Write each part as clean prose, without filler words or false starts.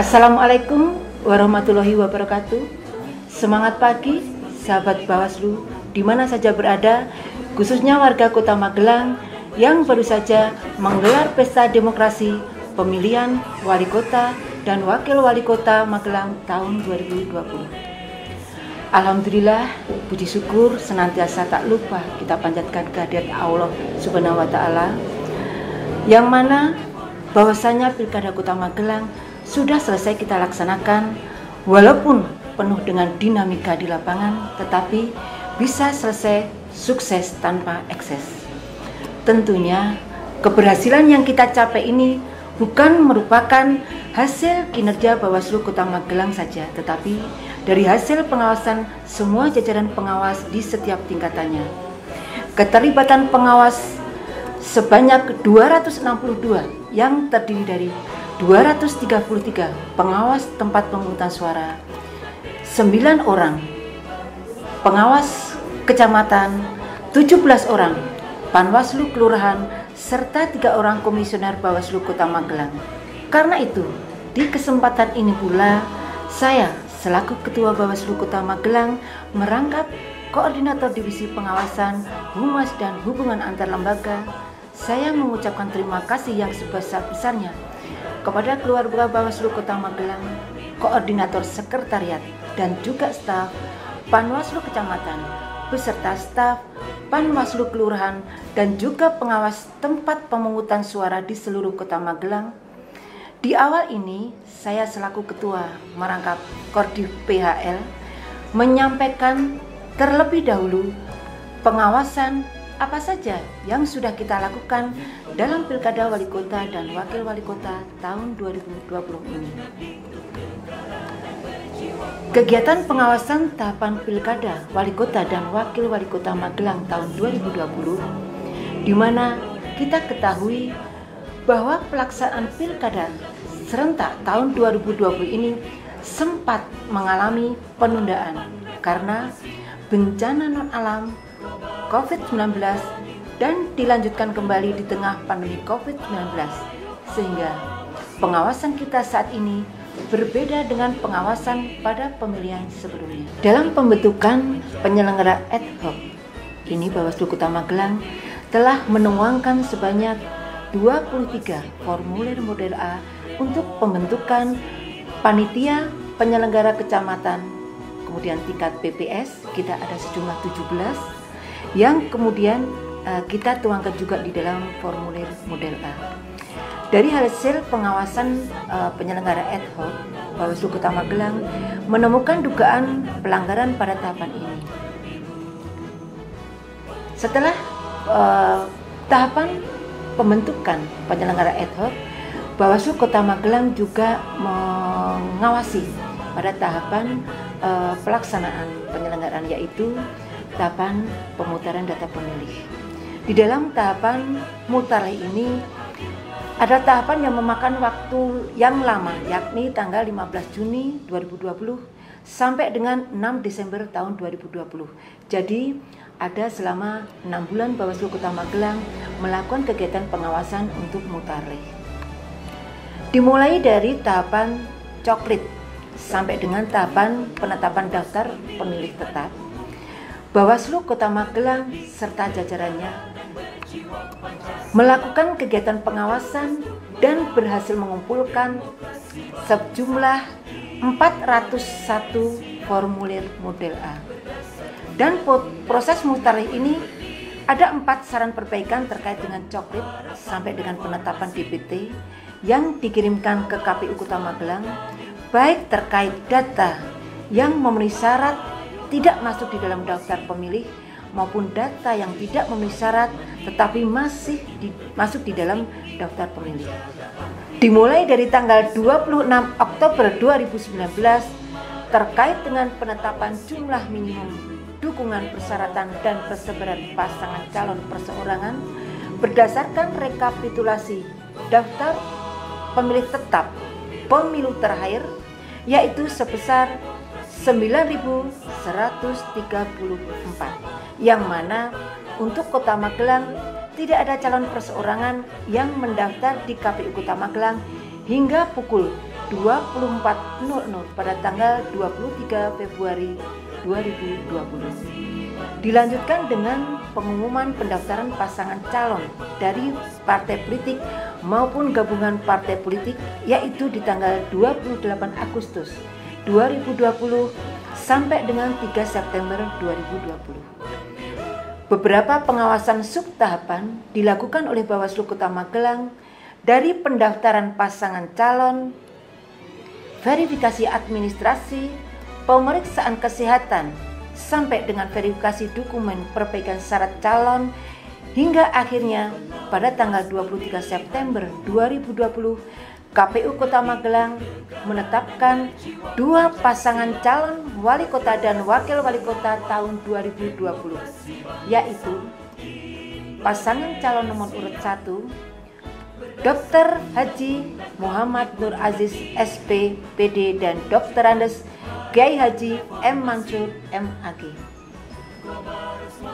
Assalamualaikum warahmatullahi wabarakatuh. Semangat pagi, sahabat Bawaslu, di mana saja berada, khususnya warga Kota Magelang yang baru saja menggelar pesta demokrasi pemilihan wali kota dan wakil wali kota Magelang tahun 2020. Alhamdulillah, puji syukur senantiasa tak lupa kita panjatkan kehadirat Allah Subhanahu wa Ta'ala, yang mana bahwasanya Pilkada Kota Magelang sudah selesai kita laksanakan, walaupun penuh dengan dinamika di lapangan, tetapi bisa selesai sukses tanpa ekses. Tentunya keberhasilan yang kita capai ini bukan merupakan hasil kinerja Bawaslu Kota Magelang saja, tetapi dari hasil pengawasan semua jajaran pengawas di setiap tingkatannya. Keterlibatan pengawas sebanyak 262 yang terdiri dari 233 pengawas tempat pemungutan suara, 9 orang pengawas kecamatan, 17 orang panwaslu kelurahan, serta 3 orang komisioner Bawaslu Kota Magelang. Karena itu, di kesempatan ini pula saya selaku Ketua Bawaslu Kota Magelang merangkap Koordinator Divisi Pengawasan, Humas dan Hubungan Antar Lembaga, saya mengucapkan terima kasih yang sebesar-besarnya kepada keluarga Bawaslu Kota Magelang, Koordinator Sekretariat dan juga staf Panwaslu Kecamatan, beserta staf Panwaslu Kelurahan dan juga pengawas tempat pemungutan suara di seluruh Kota Magelang. Di awal ini, saya selaku Ketua merangkap Kordiv PHL menyampaikan terlebih dahulu pengawasan apa saja yang sudah kita lakukan dalam Pilkada Wali Kota dan Wakil Wali Kota tahun 2020 ini. Kegiatan pengawasan tahapan Pilkada Wali Kota dan Wakil Wali Kota Magelang tahun 2020, di mana kita ketahui bahwa pelaksanaan Pilkada serentak tahun 2020 ini sempat mengalami penundaan karena bencana non-alam COVID-19 dan dilanjutkan kembali di tengah pandemi COVID-19, sehingga pengawasan kita saat ini berbeda dengan pengawasan pada pemilihan sebelumnya. Dalam pembentukan penyelenggara ad hoc ini, Bawaslu Kota Magelang telah menuangkan sebanyak 23 formulir model A untuk pembentukan panitia penyelenggara kecamatan. Kemudian tingkat PPS kita ada sejumlah 17 yang kemudian kita tuangkan juga di dalam formulir model A. Dari hasil pengawasan penyelenggara ad hoc, Bawaslu Kota Magelang menemukan dugaan pelanggaran pada tahapan ini. Setelah tahapan pembentukan penyelenggara ad hoc, Bawaslu Kota Magelang juga mengawasi pada tahapan pelaksanaan penyelenggaraan, yaitu tahapan pemutaran data pemilih. Di dalam tahapan mutarlih ini ada tahapan yang memakan waktu yang lama, yakni tanggal 15 Juni 2020 sampai dengan 6 Desember tahun 2020. Jadi ada selama 6 bulan Bawaslu Kota Magelang melakukan kegiatan pengawasan untuk mutarlih. Dimulai dari tahapan coklit sampai dengan tahapan penetapan daftar pemilih tetap, Bawaslu Kota Magelang serta jajarannya melakukan kegiatan pengawasan dan berhasil mengumpulkan sejumlah 401 formulir model A. Dan proses mutarlih ini ada 4 saran perbaikan terkait dengan coklit sampai dengan penetapan DPT yang dikirimkan ke KPU Kota Magelang, baik terkait data yang memenuhi syarat tidak masuk di dalam daftar pemilih maupun data yang tidak memenuhi syarat tetapi masih masuk di dalam daftar pemilih. Dimulai dari tanggal 26 Oktober 2019 terkait dengan penetapan jumlah minimum dukungan persyaratan dan persebaran pasangan calon perseorangan berdasarkan rekapitulasi daftar pemilih tetap pemilu terakhir, yaitu sebesar 9.134, yang mana untuk Kota Magelang tidak ada calon perseorangan yang mendaftar di KPU Kota Magelang hingga pukul 24.00 pada tanggal 23 Februari 2020. Dilanjutkan dengan pengumuman pendaftaran pasangan calon dari partai politik maupun gabungan partai politik, yaitu di tanggal 28 Agustus 2020 sampai dengan 3 September 2020. Beberapa pengawasan subtahapan dilakukan oleh Bawaslu Kota Magelang dari pendaftaran pasangan calon, verifikasi administrasi, pemeriksaan kesehatan, sampai dengan verifikasi dokumen perbaikan syarat calon, hingga akhirnya pada tanggal 23 September 2020 KPU Kota Magelang menetapkan 2 pasangan calon wali kota dan wakil wali kota tahun 2020, yaitu pasangan calon nomor urut 1 Dr. Haji Muhammad Nur Aziz SP PD dan Dr. Andes Kiai Haji M. Mansur MAG.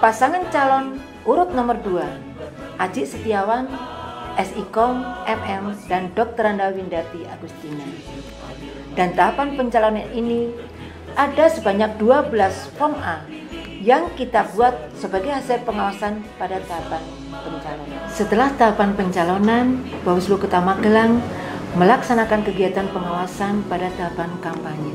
Pasangan calon urut nomor 2 Aji Setiawan SIKOM MM dan Dr. Anda Windarti Agustina. Dan tahapan pencalonan ini ada sebanyak 12 form A yang kita buat sebagai hasil pengawasan pada tahapan pencalonan. Setelah tahapan pencalonan, Bawaslu Kota Magelang melaksanakan kegiatan pengawasan pada tahapan kampanye.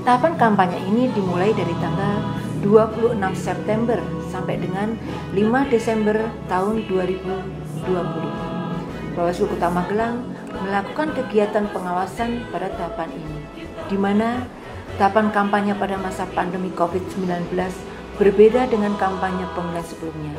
Tahapan kampanye ini dimulai dari tanggal 26 September sampai dengan 5 Desember tahun 2020. Bawaslu Kota Magelang melakukan kegiatan pengawasan pada tahapan ini, di mana tahapan kampanye pada masa pandemi COVID-19 berbeda dengan kampanye pemilihan sebelumnya.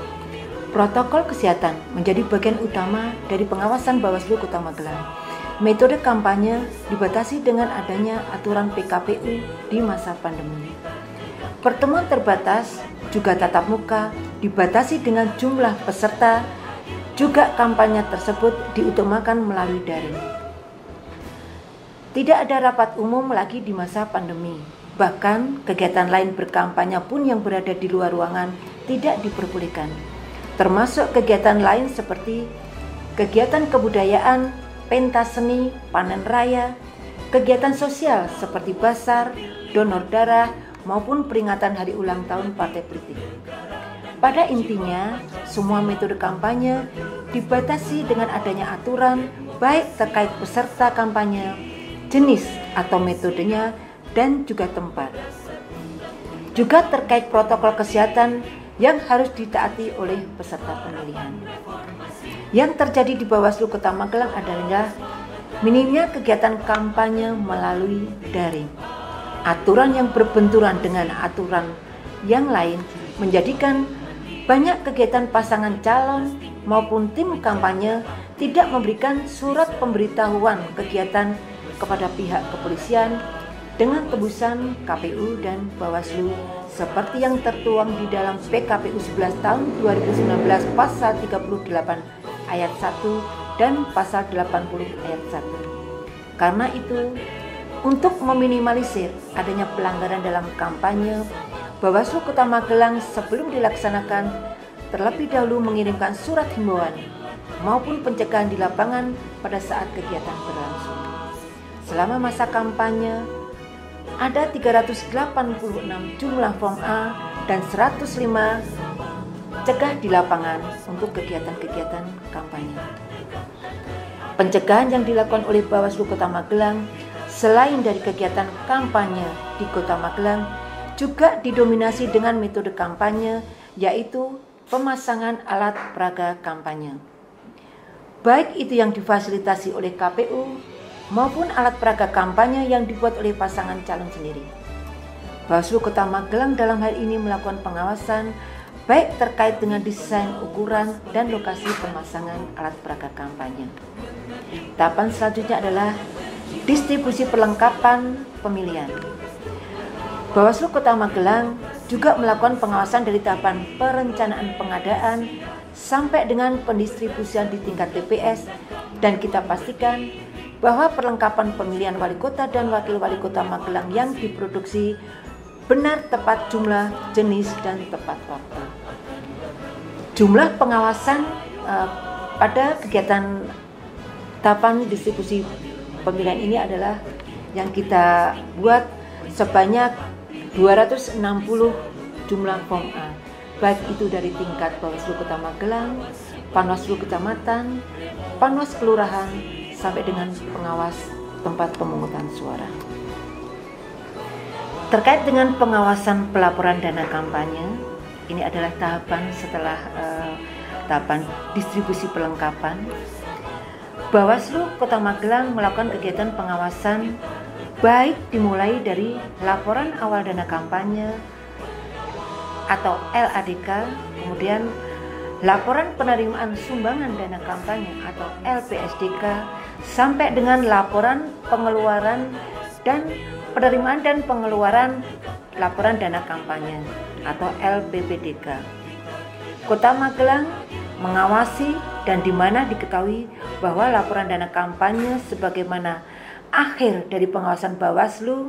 Protokol kesehatan menjadi bagian utama dari pengawasan Bawaslu Kota Magelang. Metode kampanye dibatasi dengan adanya aturan PKPU di masa pandemi. Pertemuan terbatas, juga tatap muka, dibatasi dengan jumlah peserta, juga kampanye tersebut diutamakan melalui daring. Tidak ada rapat umum lagi di masa pandemi. Bahkan kegiatan lain berkampanye pun yang berada di luar ruangan tidak diperbolehkan. Termasuk kegiatan lain seperti kegiatan kebudayaan, pentas seni, panen raya, kegiatan sosial seperti basar, donor darah, maupun peringatan hari ulang tahun partai politik. Pada intinya, semua metode kampanye dibatasi dengan adanya aturan baik terkait peserta kampanye, jenis atau metodenya, dan juga tempat. Juga terkait protokol kesehatan yang harus ditaati oleh peserta pemilihan. Yang terjadi di Bawaslu Kota Magelang adalah minimnya kegiatan kampanye melalui daring. Aturan yang berbenturan dengan aturan yang lain menjadikan banyak kegiatan pasangan calon maupun tim kampanye tidak memberikan surat pemberitahuan kegiatan kepada pihak kepolisian dengan tebusan KPU dan Bawaslu seperti yang tertuang di dalam PKPU 11 tahun 2019 pasal 38 ayat 1 dan pasal 80 ayat 1. Karena itu, untuk meminimalisir adanya pelanggaran dalam kampanye, Bawaslu Kota Magelang sebelum dilaksanakan terlebih dahulu mengirimkan surat himbauan maupun pencegahan di lapangan pada saat kegiatan berlangsung. Selama masa kampanye, ada 386 jumlah form A dan 105 cegah di lapangan untuk kegiatan-kegiatan kampanye. Pencegahan yang dilakukan oleh Bawaslu Kota Magelang selain dari kegiatan kampanye di Kota Magelang juga didominasi dengan metode kampanye, yaitu pemasangan alat peraga kampanye. Baik itu yang difasilitasi oleh KPU maupun alat peraga kampanye yang dibuat oleh pasangan calon sendiri. Bawaslu Kota Magelang dalam hal ini melakukan pengawasan baik terkait dengan desain, ukuran, dan lokasi pemasangan alat peraga kampanye. Tahapan selanjutnya adalah distribusi perlengkapan pemilihan. Bawaslu Kota Magelang juga melakukan pengawasan dari tahapan perencanaan pengadaan sampai dengan pendistribusian di tingkat TPS, dan kita pastikan bahwa perlengkapan pemilihan wali kota dan wakil wali kota Magelang yang diproduksi benar tepat jumlah, jenis, dan tepat waktu. Jumlah pengawasan pada kegiatan tahapan distribusi pemilihan ini adalah yang kita buat sebanyak 260 jumlah form A, baik itu dari tingkat Bawaslu Kota Magelang, Panwaslu Kecamatan, Panwas Kelurahan, sampai dengan pengawas tempat pemungutan suara. Terkait dengan pengawasan pelaporan dana kampanye, ini adalah tahapan setelah tahapan distribusi perlengkapan. Bawaslu Kota Magelang melakukan kegiatan pengawasan baik dimulai dari laporan awal dana kampanye atau LADK, kemudian laporan penerimaan sumbangan dana kampanye atau LPSDK, sampai dengan laporan pengeluaran dan penerimaan dan pengeluaran laporan dana kampanye atau LPPDK. Kota Magelang mengawasi dan di mana diketahui bahwa laporan dana kampanye sebagaimana akhir dari pengawasan Bawaslu,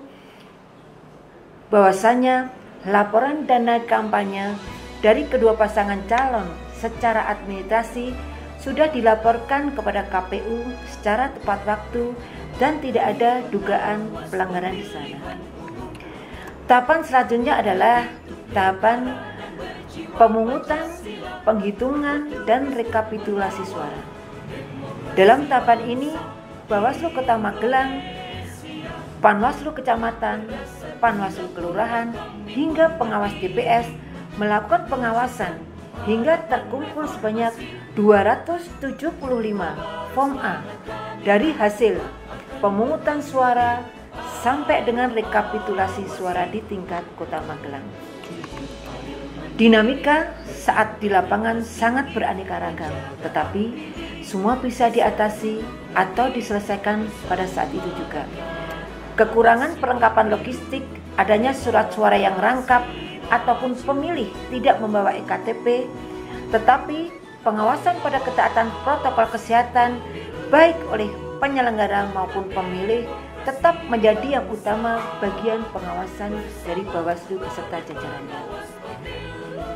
bahwasanya laporan dana kampanye dari kedua pasangan calon secara administrasi sudah dilaporkan kepada KPU secara tepat waktu dan tidak ada dugaan pelanggaran di sana. Tahapan selanjutnya adalah tahapan pemungutan, penghitungan, dan rekapitulasi suara. Dalam tahapan ini, Bawaslu Kota Magelang, Panwaslu Kecamatan, Panwaslu Kelurahan, hingga pengawas DPS melakukan pengawasan hingga terkumpul sebanyak 275 form A dari hasil pemungutan suara sampai dengan rekapitulasi suara di tingkat Kota Magelang. Dinamika saat di lapangan sangat beraneka ragam, tetapi semua bisa diatasi atau diselesaikan pada saat itu juga. Kekurangan perlengkapan logistik, adanya surat suara yang rangkap, ataupun pemilih tidak membawa EKTP, tetapi pengawasan pada ketaatan protokol kesehatan baik oleh penyelenggara maupun pemilih tetap menjadi yang utama bagian pengawasan dari Bawaslu beserta jajarannya.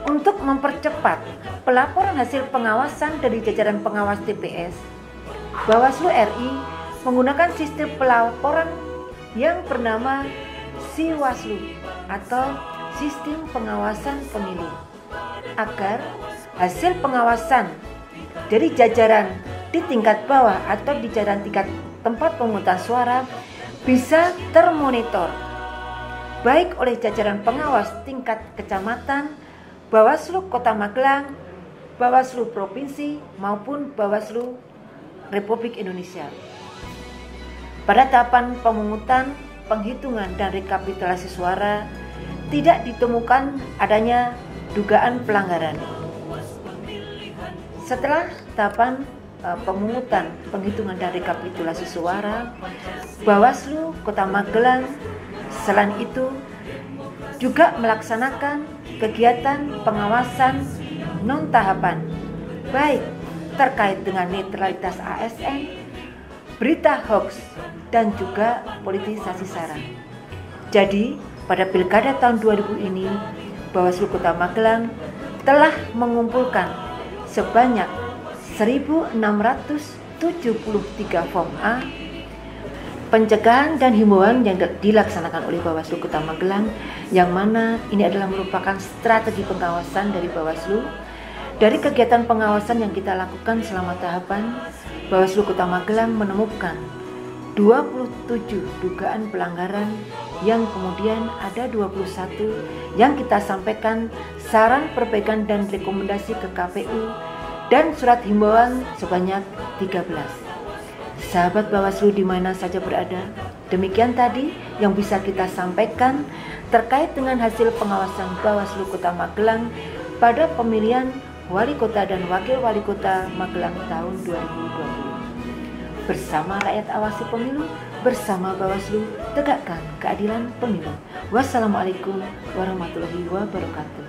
Untuk mempercepat pelaporan hasil pengawasan dari jajaran pengawas TPS, Bawaslu RI menggunakan sistem pelaporan yang bernama Siwaslu atau Sistem Pengawasan Pemilu, agar hasil pengawasan dari jajaran di tingkat bawah atau di jajaran tingkat tempat pemungutan suara bisa termonitor baik oleh jajaran pengawas tingkat kecamatan, Bawaslu Kota Magelang, Bawaslu Provinsi maupun Bawaslu Republik Indonesia. Pada tahapan pemungutan, penghitungan dan rekapitulasi suara tidak ditemukan adanya dugaan pelanggaran. Setelah tahapan pemungutan, penghitungan dan rekapitulasi suara, Bawaslu Kota Magelang selain itu juga melaksanakan kegiatan pengawasan non tahapan baik terkait dengan netralitas ASN, berita hoax, dan juga politisasi sara. Jadi pada Pilkada tahun 2000 ini, Bawaslu Kota Magelang telah mengumpulkan sebanyak 1.673 form A. Pencegahan dan himbauan yang dilaksanakan oleh Bawaslu Kota Magelang, yang mana ini adalah merupakan strategi pengawasan dari Bawaslu. Dari kegiatan pengawasan yang kita lakukan selama tahapan, Bawaslu Kota Magelang menemukan 27 dugaan pelanggaran, yang kemudian ada 21 yang kita sampaikan saran perbaikan dan rekomendasi ke KPU, dan surat himbauan sebanyak 13. Sahabat Bawaslu di mana saja berada, demikian tadi yang bisa kita sampaikan terkait dengan hasil pengawasan Bawaslu Kota Magelang pada pemilihan Wali Kota dan Wakil Wali Kota Magelang tahun 2020. Bersama rakyat awasi pemilu, bersama Bawaslu tegakkan keadilan pemilu. Wassalamualaikum warahmatullahi wabarakatuh.